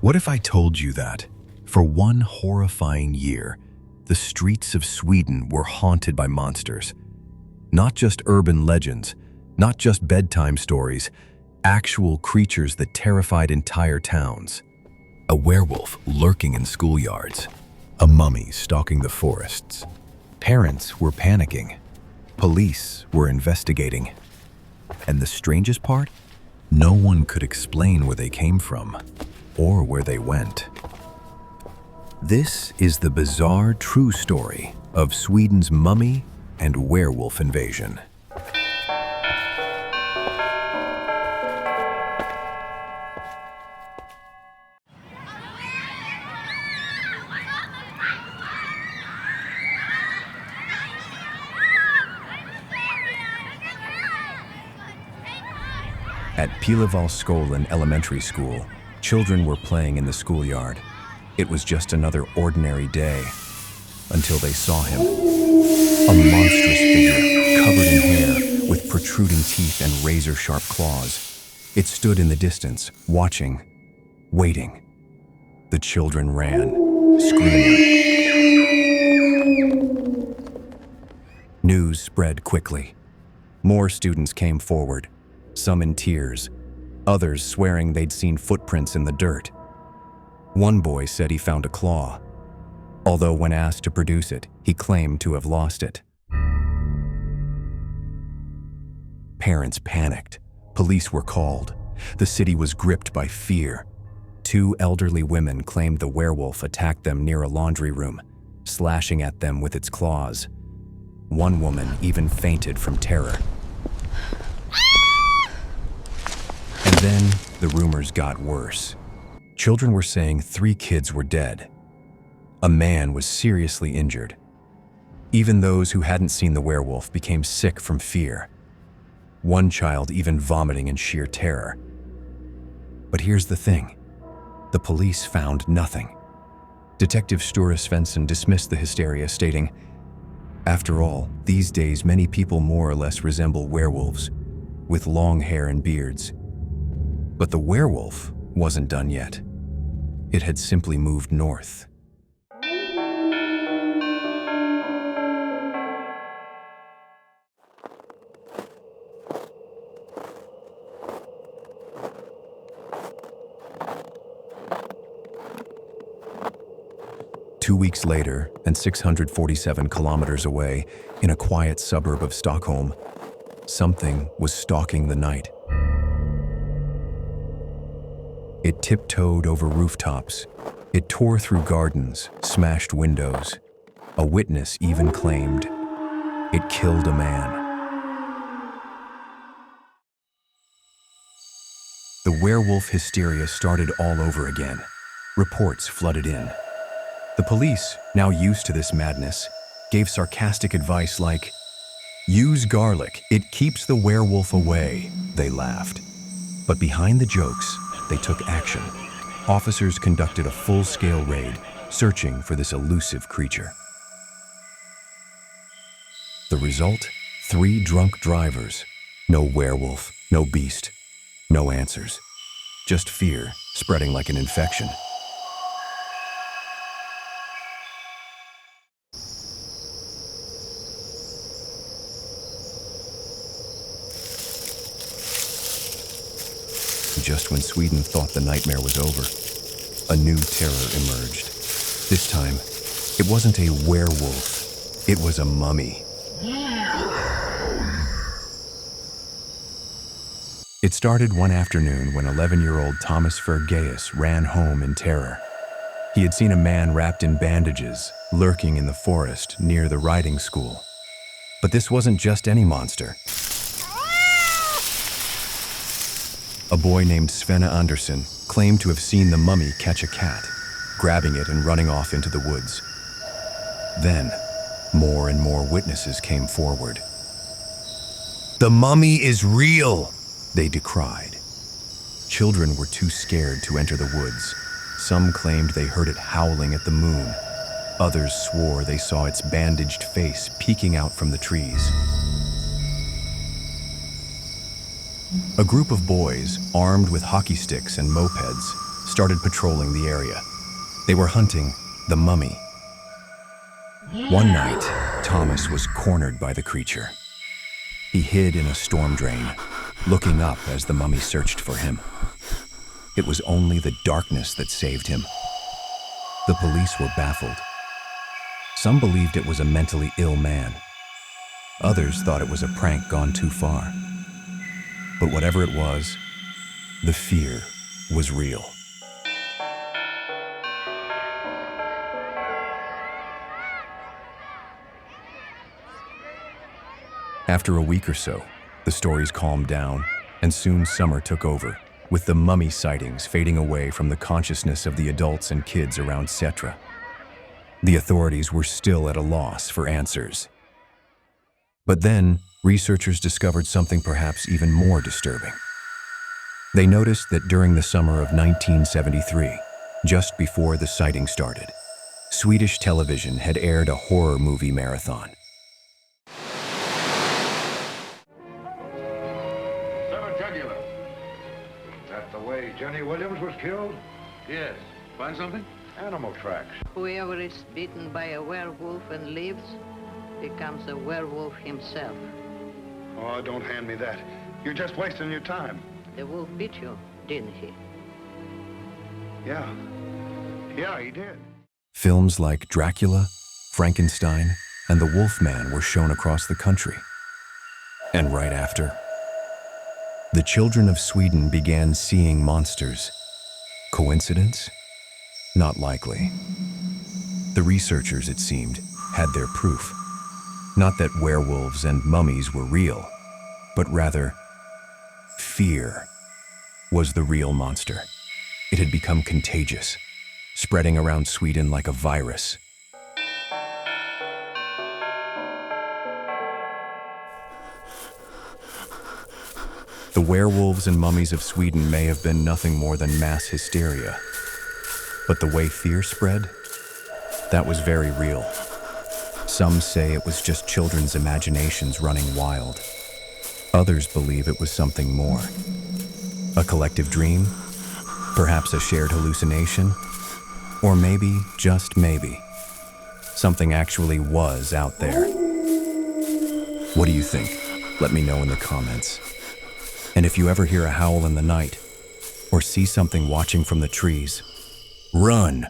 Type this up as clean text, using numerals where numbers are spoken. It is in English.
What if I told you that, for one horrifying year, the streets of Sweden were haunted by monsters? Not just urban legends, not just bedtime stories, actual creatures that terrified entire towns. A werewolf lurking in schoolyards, a mummy stalking the forests. Parents were panicking. Police were investigating. And the strangest part? No one could explain where they came from or where they went. This is the bizarre true story of Sweden's mummy and werewolf invasion. At Pilevalsskolan Elementary School, children were playing in the schoolyard. It was just another ordinary day, until they saw him. A monstrous figure, covered in hair, with protruding teeth and razor-sharp claws. It stood in the distance, watching, waiting. The children ran, screaming. News spread quickly. More students came forward, some in tears, others swearing they'd seen footprints in the dirt. One boy said he found a claw, although when asked to produce it, he claimed to have lost it. Parents panicked. Police were called. The city was gripped by fear. 2 elderly women claimed the werewolf attacked them near a laundry room, slashing at them with its claws. One woman even fainted from terror. And then the rumors got worse. Children were saying 3 kids were dead. A man was seriously injured. Even those who hadn't seen the werewolf became sick from fear. One child even vomiting in sheer terror. But here's the thing. The police found nothing. Detective Sture Svensson dismissed the hysteria, stating, "After all, these days many people more or less resemble werewolves, with long hair and beards." But the werewolf wasn't done yet. It had simply moved north. Two weeks later, and 647 kilometers away, in a quiet suburb of Stockholm, something was stalking the night. It tiptoed over rooftops. It tore through gardens, smashed windows. A witness even claimed it killed a man. The werewolf hysteria started all over again. Reports flooded in. The police, now used to this madness, gave sarcastic advice like, "Use garlic, it keeps the werewolf away," they laughed. But behind the jokes, they took action. Officers conducted a full-scale raid, searching for this elusive creature. The result? 3 drunk drivers. No werewolf, no beast, no answers. Just fear spreading like an infection. Just when Sweden thought the nightmare was over, a new terror emerged. This time, it wasn't a werewolf, it was a mummy. It started one afternoon when 11-year-old Thomas Fergeus ran home in terror. He had seen a man wrapped in bandages, lurking in the forest near the riding school. But this wasn't just any monster. A boy named Svenne Andersson claimed to have seen the mummy catch a cat, grabbing it and running off into the woods. Then, more and more witnesses came forward. "The mummy is real!" they decried. Children were too scared to enter the woods. Some claimed they heard it howling at the moon. Others swore they saw its bandaged face peeking out from the trees. A group of boys, armed with hockey sticks and mopeds, started patrolling the area. They were hunting the mummy. One night, Thomas was cornered by the creature. He hid in a storm drain, looking up as the mummy searched for him. It was only the darkness that saved him. The police were baffled. Some believed it was a mentally ill man. Others thought it was a prank gone too far. But whatever it was, the fear was real. After a week or so, the stories calmed down, and soon summer took over, with the mummy sightings fading away from the consciousness of the adults and kids around Setra. The authorities were still at a loss for answers. But then, researchers discovered something perhaps even more disturbing. They noticed that during the summer of 1973, just before the sighting started, Swedish television had aired a horror movie marathon. Jenny Williams was killed? Yes. Find something? Animal tracks. Whoever is bitten by a werewolf and lives becomes a werewolf himself. Oh, don't hand me that. You're just wasting your time. The wolf bit you, didn't he? Yeah. Yeah, he did. Films like Dracula, Frankenstein, and The Wolfman were shown across the country. And right after, the children of Sweden began seeing monsters. Coincidence? Not likely. The researchers, it seemed, had their proof. Not that werewolves and mummies were real, but rather, fear was the real monster. It had become contagious, spreading around Sweden like a virus. The werewolves and mummies of Sweden may have been nothing more than mass hysteria. But the way fear spread, that was very real. Some say it was just children's imaginations running wild. Others believe it was something more. A collective dream, perhaps a shared hallucination, or maybe, just maybe, something actually was out there. What do you think? Let me know in the comments. And if you ever hear a howl in the night, or see something watching from the trees, run!